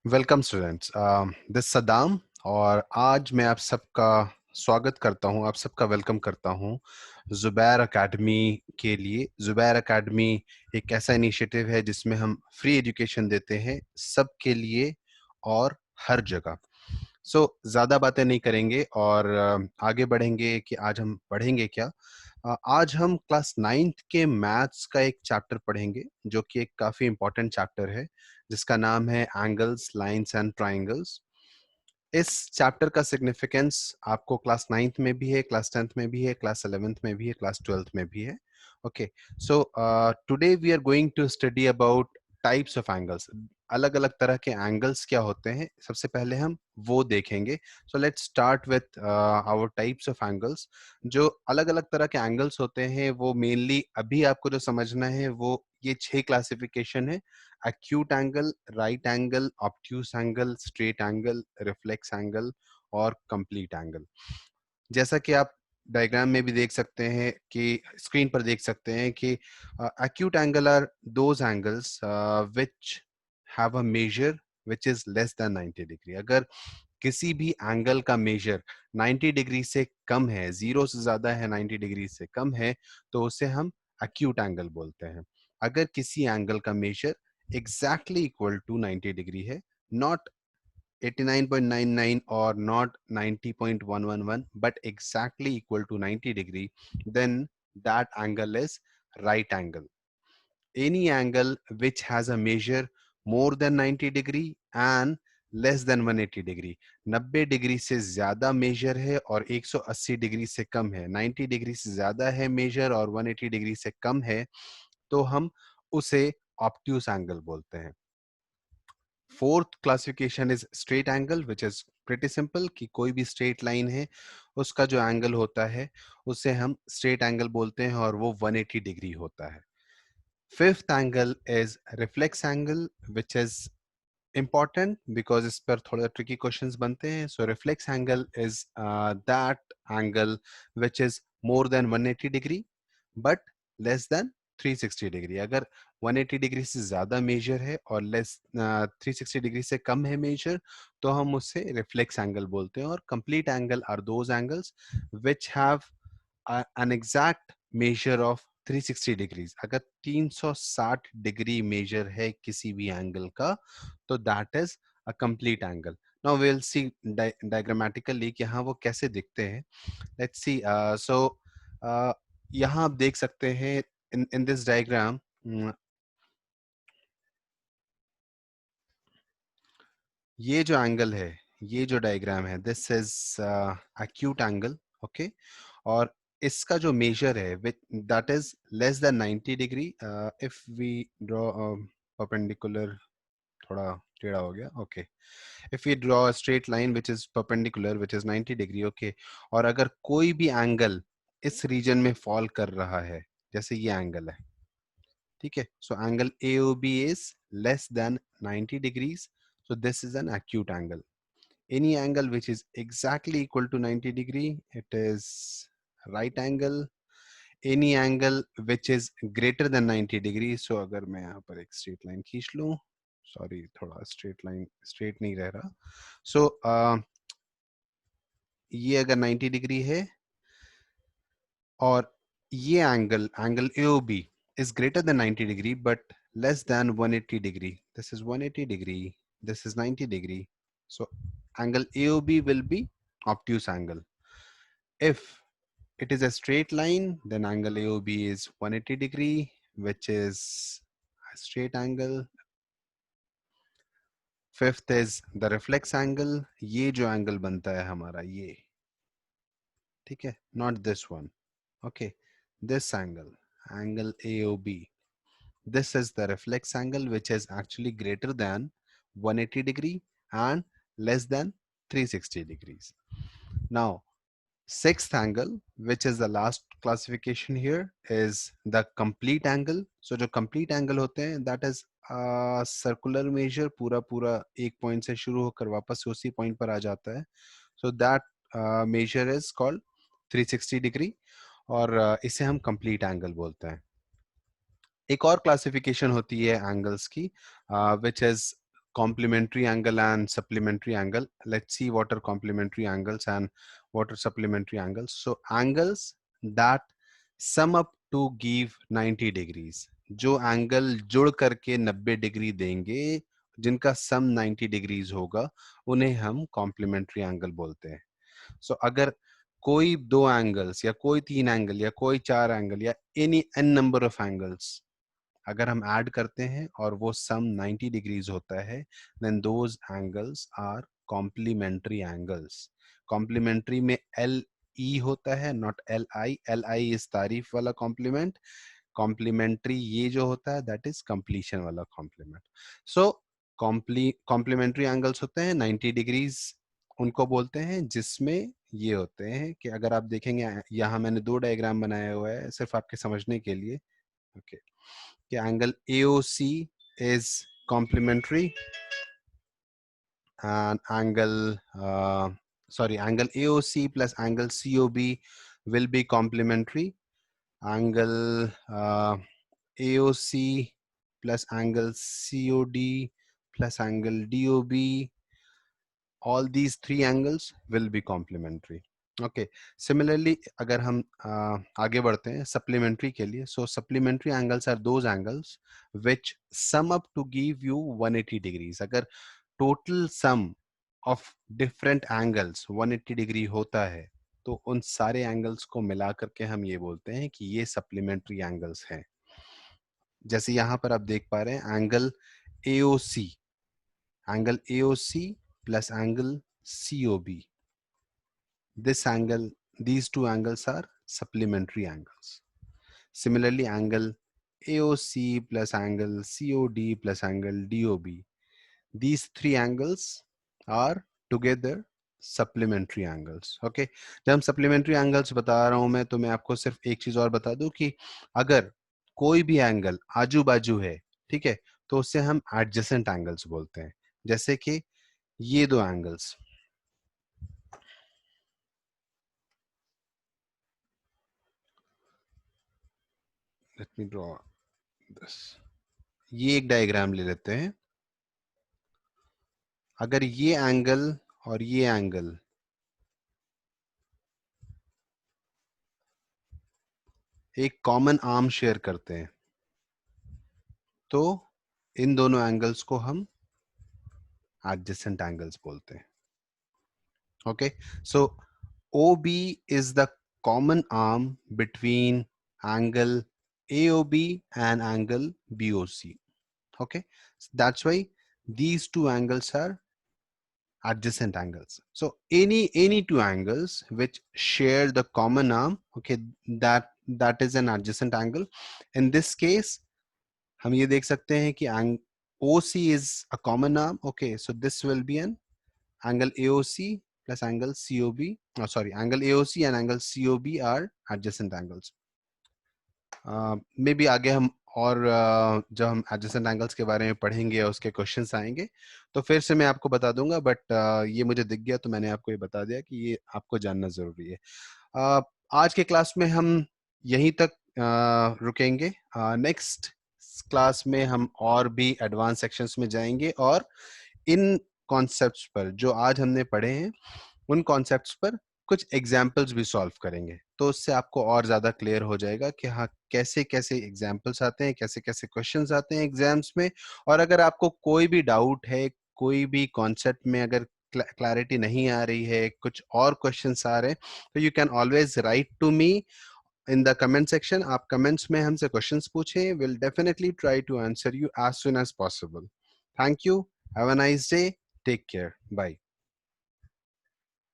Welcome students, this Saddam. और आज मैं आप सबका स्वागत करता हूं, आप सबका वेलकम करता हूं ज़ुबैर एकेडमी के लिए। ज़ुबैर एकेडमी एक ऐसा इनिशिएटिव है जिसमें हम फ्री एजुकेशन देते हैं सबके लिए और हर जगह। ज़्यादा बातें नहीं करेंगे और आगे बढ़ेंगे कि आज हम पढ़ेंगे क्या। आज हम क्लास 9th के मैथ्स का एक चैप्टर पढ़ेंगे जो कि एक काफ़ी इम्पोर्टेंट चैप्टर है जिसका नाम है एंगल्स, लाइंस एंड ट्राइंगल्स। इस चैप्टर का सिग्निफिकेंस आपको क्लास 9th में भी है, क्लास 10th में भी है, क्लास 11th में भी है, क्लास 12th में भी है। Okay, so today we are going to study about types of angles. अलग अलग तरह के एंगल्स क्या होते हैं, सबसे पहले हम वो देखेंगे। So let's start with our types of angles. जो अलग अलग तरह के एंगल्स होते हैं वो मेनली अभी आपको जो समझना है वो ये 6 क्लासिफिकेशन है: acute angle, right angle, obtuse angle, straight angle, reflex angle और complete angle। जैसा कि आप डायग्राम में भी देख सकते हैं कि स्क्रीन पर देख सकते हैं कि acute angle are those angles which have a measure which is less than 90 degree. अगर किसी भी एंगल का मेजर 90 डिग्री से कम है, जीरो से ज्यादा है, 90 डिग्री से कम है, तो उसे हम acute एंगल बोलते हैं। अगर किसी एंगल का measure exactly equal to 90 degree है, not 89.99 or not 90.111 but exactly equal to 90 degree, then that angle is right angle. Any angle which has a measure more than 90 degree and less than 180 degree, 90 degree से ज्यादा major है और 180 degree से कम है, 90 degree से ज्यादा है major और 180 डिग्री से कम है, तो हम उसे ऑब्ट्यूस एंगल बोलते हैं। Fourth classification is straight angle which is pretty simple कि कोई भी स्ट्रेट लाइन है उसका जो एंगल होता है उसे हम स्ट्रेट एंगल बोलते हैं और वो 180 डिग्री होता है। Fifth angle is reflex angle which is important because इस पर थोड़ा ट्रिकी क्वेश्चंस बनते हैं। So reflex angle is that angle which is more than 180 degree but less than 360 degree. अगर 180 डिग्री से ज्यादा मेजर है और लेस 360 डिग्री से कम है मेजर, तो हम उससे रिफ्लेक्स एंगल बोलते हैं। और complete angle are those angles which have an exact measure of 360 degrees. अगर 360 डिग्री मेजर है किसी भी एंगल का, तो that is a complete angle. Now we will see diagrammatically कि हाँ वो कैसे दिखते हैं। Let's see. सो यहाँ आप देख सकते हैं इन इन दिस डायग्राम, ये जो एंगल है, ये जो डायग्राम है, this is acute angle. Okay, और इसका जो मेजर है that is less than 90 degree. If we draw perpendicular, थोड़ा टेढ़ा हो गया। Okay, if we draw a straight line which is perpendicular which is 90 degree. Okay, और अगर कोई भी एंगल इस रीजन में फॉल कर रहा है, जैसे ये एंगल है, ठीक है, so angle AOB is less than 90 degrees, so this is an acute angle. Any angle which is exactly equal to 90 degree, it is right angle. Any angle which is greater than 90 degree, so अगर मैं यहाँ पर एक straight line खींच लूँ, sorry थोड़ा straight line straight नहीं रह रहा। सो ये अगर 90 डिग्री है और ये angle angle AOB is greater than 90 degree but less than 180 degree, this is 180 degree, this is 90 degree, so angle AOB will be obtuse angle. If it is a straight line, then angle AOB is 180 degree, which is a straight angle. Fifth is the reflex angle, ये जो angle बनता है हमारा ये, ठीक है, not this one. Okay, this angle, angle AOB, this is the reflex angle which is actually greater than 180 degree and less than 360 degrees. Now, sixth angle, which is the last classification here, is the complete angle. So जो complete angle होते हैं, that is circular measure, पूरा पूरा एक point से शुरू होकर वापस से उसी point पर आ जाता है. So that measure is called 360 degree और इसे हम complete angle बोलते हैं. एक और क्लासिफिकेशन होती है एंगल्स की, which is complementary angle and supplementary angle. Let's see what are complementary angles and what are supplementary angles. So angles that sum up to give 90 degrees, जो एंगल जुड़ करके 90 डिग्री देंगे, जिनका सम 90 डिग्रीज होगा, उन्हें हम कॉम्प्लीमेंट्री एंगल बोलते हैं. सो अगर कोई दो एंगल्स या कोई तीन एंगल या कोई चार एंगल या any n number of angles अगर हम ऐड करते हैं और वो सम 90 डिग्रीज होता है, then those angles are complementary angles. Complementary में एल ई होता है, not L I. L I is तारीफ वाला कॉम्प्लीमेंट. कॉम्प्लीमेंट्री ये जो होता है दैट इज कंप्लीशन वाला कॉम्प्लीमेंट. सो कॉम्प्लीमेंट्री एंगल्स होते हैं 90 डिग्रीज, उनको बोलते हैं, जिसमें ये होते हैं कि अगर आप देखेंगे यहाँ मैंने दो डायग्राम बनाया हुआ है सिर्फ आपके समझने के लिए. ओके, कि angle AOC is complementary and angle AOC plus angle COB will be complementary. Angle AOC plus angle COD plus angle DOB, all these three angles will be complementary. Okay, similarly अगर हम आगे बढ़ते हैं supplementary के लिए. So supplementary angles are those angles which sum up to give you 180 degrees. अगर total sum of different angles 180 degree होता है, तो उन सारे एंगल्स को मिला करके हम ये बोलते हैं कि ये सप्लीमेंट्री एंगल्स हैं. जैसे यहाँ पर आप देख पा रहे हैं angle AOC, angle AOC plus angle COB. This angle, these two angles are supplementary angles. Similarly, angle AOC plus angle COD plus angle DOB. These three angles are together supplementary angles. Okay, जब हम supplementary angles बता रहा हूं मैं, तो मैं आपको सिर्फ एक चीज और बता दूं कि अगर कोई भी एंगल आजू बाजू है, ठीक है, तो उससे हम adjacent angles बोलते हैं. जैसे कि ये दो angles, let me draw this. ये एक डायग्राम ले लेते हैं. अगर ये एंगल और ये एंगल एक कॉमन आर्म शेयर करते हैं, तो इन दोनों एंगल्स को हम एडजेसेंट एंगल्स बोलते हैं. Okay, so OB is the common arm between angle AOB and angle BOC. Okay, so that's why these two angles are adjacent angles. So any two angles which share the common arm, okay, that is an adjacent angle. In this case, हम ये देख सकते हैं कि OC is a common arm. Okay, so this will be an angle AOC plus angle COB. Oh, sorry, angle AOC and angle COB are adjacent angles. May be आगे हम और जब हम एडजेसेंट एंगल्स के बारे में पढ़ेंगे या उसके क्वेश्चंस आएंगे, तो फिर से मैं आपको बता दूंगा. बट ये मुझे दिख गया तो मैंने आपको ये बता दिया कि ये आपको जानना जरूरी है. आज के क्लास में हम यहीं तक रुकेंगे. नेक्स्ट क्लास में हम और भी एडवांस सेक्शंस में जाएंगे और इन कॉन्सेप्ट्स पर जो आज हमने पढ़े हैं, उन कॉन्सेप्ट्स पर कुछ एग्जाम्पल्स भी सॉल्व करेंगे. तो उससे आपको और ज्यादा क्लियर हो जाएगा कि हाँ, कैसे कैसे एग्जाम्पल्स आते हैं, कैसे कैसे क्वेश्चंस आते हैं एग्जाम्स में. और अगर आपको कोई भी डाउट है, कोई भी कॉन्सेप्ट में अगर क्लैरिटी नहीं आ रही है, कुछ और क्वेश्चंस आ रहे हैं, तो you can always write to me in the comment section. आप कमेंट्स में हमसे क्वेश्चंस पूछें. Will definitely try to answer you as soon as possible. Thank you. Have a nice day. Take care. Bye.